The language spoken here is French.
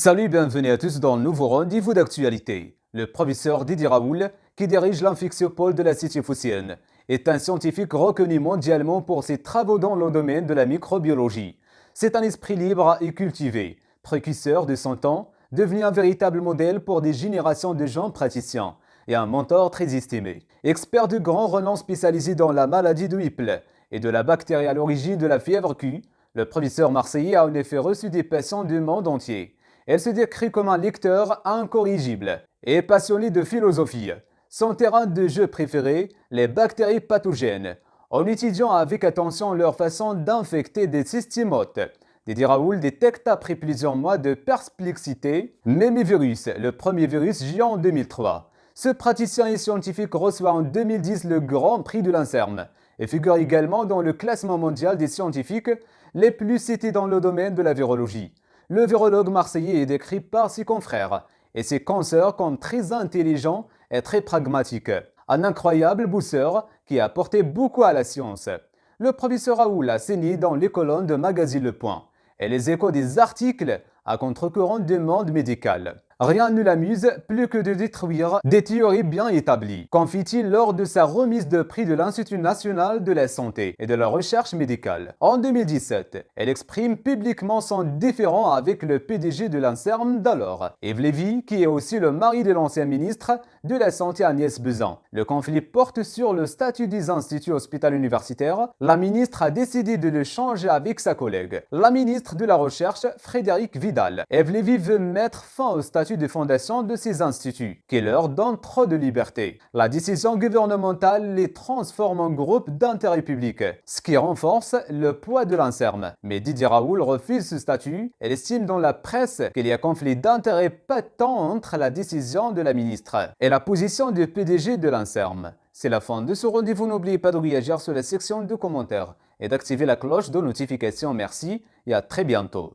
Salut, bienvenue à tous dans le nouveau rendez-vous d'actualité. Le professeur Didier Raoult, qui dirige l'Infectiopole de la Cité phocéenne, est un scientifique reconnu mondialement pour ses travaux dans le domaine de la microbiologie. C'est un esprit libre et cultivé, précurseur de son temps, devenu un véritable modèle pour des générations de jeunes praticiens et un mentor très estimé. Expert de grand renom spécialisé dans la maladie de Whipple et de la bactérie à l'origine de la fièvre Q, le professeur marseillais a en effet reçu des patients du monde entier. Elle se décrit comme un lecteur incorrigible et passionné de philosophie. Son terrain de jeu préféré, les bactéries pathogènes, en étudiant avec attention leur façon d'infecter des systémotes. Didier Raoult détecte après plusieurs mois de perplexité Mémivirus, le premier virus géant en 2003. Ce praticien et scientifique reçoit en 2010 le Grand Prix de l'INSERM et figure également dans le classement mondial des scientifiques les plus cités dans le domaine de la virologie. Le virologue marseillais est décrit par ses confrères et ses consoeurs comme très intelligent et très pragmatique. Un incroyable bosseur qui a apporté beaucoup à la science. Le professeur Raoult a saigné dans les colonnes de Magazine Le Point et les échos des articles à contre-courant du monde médical. Rien ne l'amuse plus que de détruire des théories bien établies, confie-t-il lors de sa remise de prix de l'Institut national de la santé et de la recherche médicale. En 2017, elle exprime publiquement son différend avec le PDG de l'INSERM d'alors, Yves Lévy, qui est aussi le mari de l'ancien ministre de la Santé Agnès Buzyn. Le conflit porte sur le statut des instituts hospitalo-universitaires. La ministre a décidé de le changer avec sa collègue, la ministre de la Recherche, Frédérique Vidal. Yves Lévy veut mettre fin au statut de fondation de ces instituts, qui leur donne trop de liberté. La décision gouvernementale les transforme en groupe d'intérêt public, ce qui renforce le poids de l'INSERM. Mais Didier Raoult refuse ce statut et estime dans la presse qu'il y a conflit d'intérêts patent entre la décision de la ministre et la position du PDG de l'INSERM. C'est la fin de ce rendez-vous. N'oubliez pas de réagir sur la section de commentaires et d'activer la cloche de notification. Merci et à très bientôt.